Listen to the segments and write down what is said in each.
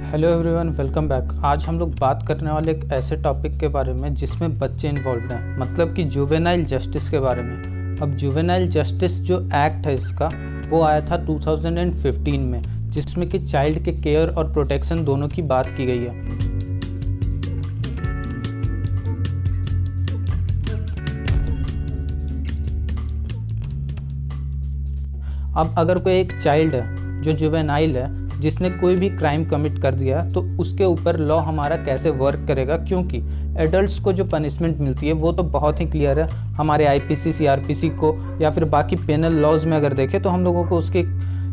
Hello everyone, welcome back. आज हम लोग बात करने वाले एक ऐसे टॉपिक के बारे में जिसमें बच्चे इन्वॉल्व हैं, मतलब कि जुवेनाइल जस्टिस के बारे में। अब जुवेनाइल जस्टिस जो एक्ट है इसका, वो आया था 2015 में, जिसमें कि चाइल्ड के केयर और प्रोटेक्शन दोनों की बात की गई है। अब अगर कोई एक चाइल्ड है जो जुवेनाइल है, जिसने कोई भी क्राइम कमिट कर दिया, तो उसके ऊपर लॉ हमारा कैसे वर्क करेगा, क्योंकि एडल्ट्स को जो पनिशमेंट मिलती है वो तो बहुत ही क्लियर है। हमारे आईपीसी, सीआरपीसी को या फिर बाकी पेनल लॉज में अगर देखें तो हम लोगों को उसके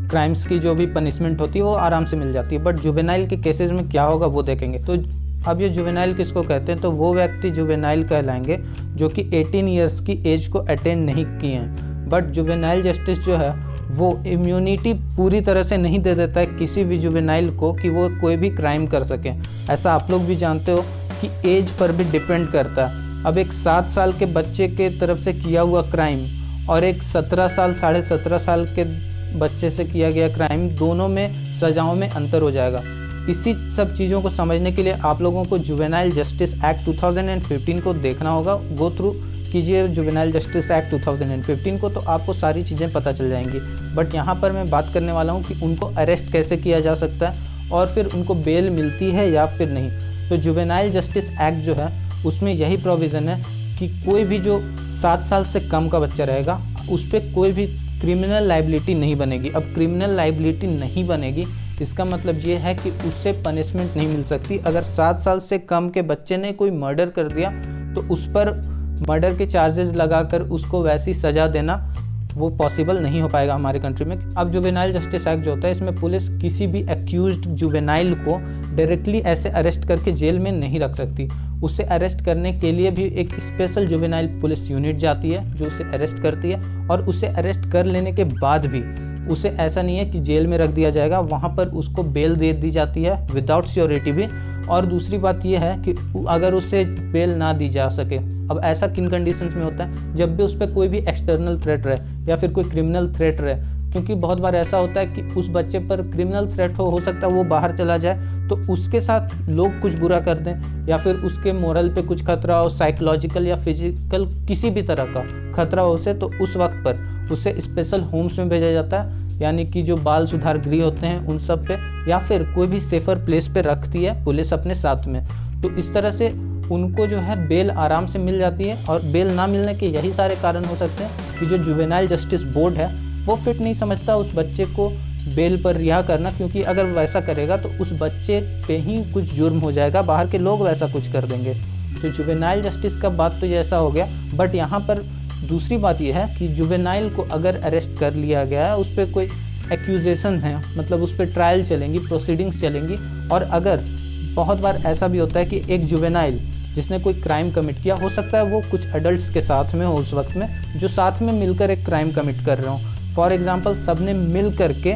क्राइम्स की जो भी पनिशमेंट होती है वो आराम से मिल जाती है। बट जुवेनाइल के केसेस में क्या होगा वो देखेंगे। तो अब ये जुवेनाइल किसको कहते हैं, तो वो व्यक्ति जुवेनाइल कहलाएंगे जो कि 18 ईयर्स की एज को अटेन नहीं किए हैं। बट जुवेनाइल जस्टिस जो है वो इम्यूनिटी पूरी तरह से नहीं दे देता है किसी भी जुवेनाइल को कि वो कोई भी क्राइम कर सके। ऐसा आप लोग भी जानते हो कि एज पर भी डिपेंड करता है। अब एक 7 साल के बच्चे के तरफ से किया हुआ क्राइम और एक 17 साल, 17.5 साल के बच्चे से किया गया क्राइम, दोनों में सजाओं में अंतर हो जाएगा। इसी सब चीज़ों को समझने के लिए आप लोगों को जुवेनाइल जस्टिस एक्ट 2015 को देखना होगा। गो थ्रू कीजिए जुवेनाइल जस्टिस एक्ट 2015 को, तो आपको सारी चीज़ें पता चल जाएंगी। बट यहाँ पर मैं बात करने वाला हूँ कि उनको अरेस्ट कैसे किया जा सकता है और फिर उनको बेल मिलती है या फिर नहीं। तो जुवेनाइल जस्टिस एक्ट जो है उसमें यही प्रोविज़न है कि कोई भी जो 7 साल से कम का बच्चा रहेगा उस पर कोई भी क्रिमिनल लाइबिलिटी नहीं बनेगी। अब क्रिमिनल लाइबिलिटी नहीं बनेगी इसका मतलब ये है कि उससे पनिशमेंट नहीं मिल सकती। अगर 7 साल से कम के बच्चे ने कोई मर्डर कर दिया तो उस पर मर्डर के चार्जेस लगाकर उसको वैसी सज़ा देना वो पॉसिबल नहीं हो पाएगा हमारे कंट्री में। अब जुवेनाइल जस्टिस एक्ट जो होता है, इसमें पुलिस किसी भी एक्यूज्ड जुवेनाइल को डायरेक्टली ऐसे अरेस्ट करके जेल में नहीं रख सकती। उसे अरेस्ट करने के लिए भी एक स्पेशल जुवेनाइल पुलिस यूनिट जाती है जो उसे अरेस्ट करती है, और उसे अरेस्ट कर लेने के बाद भी उसे ऐसा नहीं है कि जेल में रख दिया जाएगा, वहाँ पर उसको बेल दे दी जाती है विदाउट श्योरिटी भी। और दूसरी बात यह है कि अगर उसे बेल ना दी जा सके, अब ऐसा किन कंडीशंस में होता है, जब भी उस पर कोई भी एक्सटर्नल थ्रेट रहे या फिर कोई क्रिमिनल थ्रेट रहे। क्योंकि बहुत बार ऐसा होता है कि उस बच्चे पर क्रिमिनल थ्रेट हो सकता है वो बाहर चला जाए तो उसके साथ लोग कुछ बुरा कर दें, या फिर उसके मोरल पे कुछ खतरा हो, साइकोलॉजिकल या फिजिकल किसी भी तरह का खतरा हो उसे, तो उस वक्त पर उसे स्पेशल होम्स में भेजा जाता है, यानी कि जो बाल सुधार गृह होते हैं उन सब पे, या फिर कोई भी सेफर प्लेस पे रखती है पुलिस अपने साथ में। तो इस तरह से उनको जो है बेल आराम से मिल जाती है। और बेल ना मिलने के यही सारे कारण हो सकते हैं कि जो जुवेनाइल जस्टिस बोर्ड है वो फिट नहीं समझता उस बच्चे को बेल पर रिहा करना, क्योंकि अगर वैसा करेगा तो उस बच्चे पे ही कुछ जुर्म हो जाएगा, बाहर के लोग वैसा कुछ कर देंगे। तो जुवेनाइल जस्टिस का बात तो जैसा हो गया। बट यहाँ पर दूसरी बात यह है कि जुवेनाइल को अगर अरेस्ट कर लिया गया है, उस पर कोई एक्यूजेशन हैं, मतलब उस पर ट्रायल चलेंगी, प्रोसीडिंग्स चलेंगी। और अगर बहुत बार ऐसा भी होता है कि एक जुवेनाइल जिसने कोई क्राइम कमिट किया, हो सकता है वो कुछ एडल्ट्स के साथ में हो उस वक्त में, जो साथ में मिलकर एक क्राइम कमिट कर रहे हो। फॉर एग्जांपल सबने मिल करके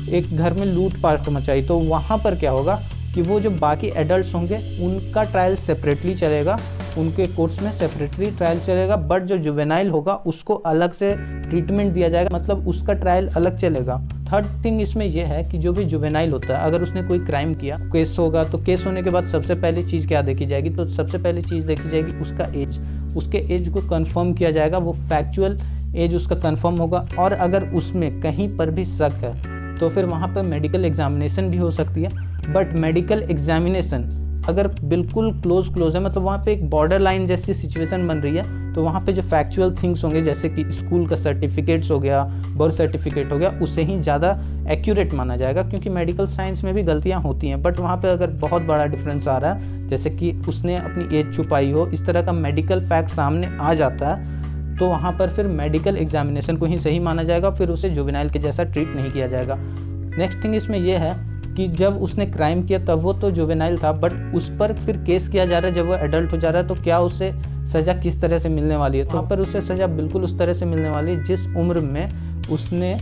एक घर में लूटपाट मचाई, तो वहाँ पर क्या होगा कि वो जो बाकी एडल्ट्स होंगे उनका ट्रायल सेपरेटली चलेगा, उनके कोर्ट्स में सेपरेटली ट्रायल चलेगा। बट जो जुवेनाइल होगा उसको अलग से ट्रीटमेंट दिया जाएगा, मतलब उसका ट्रायल अलग चलेगा। थर्ड थिंग इसमें यह है कि जो भी जुवेनाइल होता है, अगर उसने कोई क्राइम किया, केस होगा, तो केस होने के बाद सबसे पहली चीज़ क्या देखी जाएगी, तो सबसे पहली चीज़ देखी जाएगी उसका एज। उसके एज को कंफर्म किया जाएगा, वो फैक्चुअल एज उसका कंफर्म होगा। और अगर उसमें कहीं पर भी शक है तो फिर वहाँ पर मेडिकल एग्जामिनेशन भी हो सकती है। बट मेडिकल एग्जामिनेशन अगर बिल्कुल क्लोज है, मतलब वहाँ पे एक बॉर्डर लाइन जैसी सिचुएशन बन रही है, तो वहाँ पे जो फैक्चुअल थिंग्स होंगे, जैसे कि स्कूल का सर्टिफिकेट्स हो गया, बर्थ सर्टिफिकेट हो गया, उससे ही ज़्यादा एक्यूरेट माना जाएगा, क्योंकि मेडिकल साइंस में भी गलतियाँ होती हैं। बट वहाँ पे अगर बहुत बड़ा डिफरेंस आ रहा है, जैसे कि उसने अपनी एज छुपाई हो, इस तरह का मेडिकल फैक्ट सामने आ जाता है, तो वहाँ पर फिर मेडिकल एग्जामिनेशन को ही सही माना जाएगा, फिर उसे जुवेनाइल के जैसा ट्रीट नहीं किया जाएगा। नेक्स्ट थिंग इसमें यह है कि जब उसने क्राइम किया तब वो तो जुवेनाइल था, बट उस पर फिर केस किया जा रहा है जब वो एडल्ट हो जा रहा है, तो क्या उसे सज़ा किस तरह से मिलने वाली है, तो वहाँ पर उसे सज़ा बिल्कुल उस तरह से मिलने वाली है जिस उम्र में उसने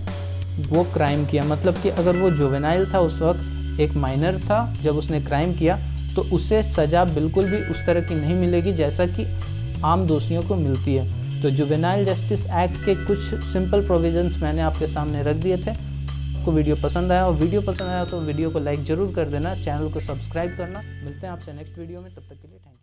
वो क्राइम किया। मतलब कि अगर वो जुवेनाइल था उस वक्त, एक माइनर था जब उसने क्राइम किया, तो उसे सज़ा बिल्कुल भी उस तरह की नहीं मिलेगी जैसा कि आम दोषियों को मिलती है। तो जुवेनाइल जस्टिस एक्ट के कुछ सिंपल प्रोविजंस मैंने आपके सामने रख दिए थे। आपको वीडियो पसंद आया, और वीडियो पसंद आया तो वीडियो को लाइक ज़रूर कर देना, चैनल को सब्सक्राइब करना। मिलते हैं आपसे नेक्स्ट वीडियो में, तब तक के लिए थैंक यू।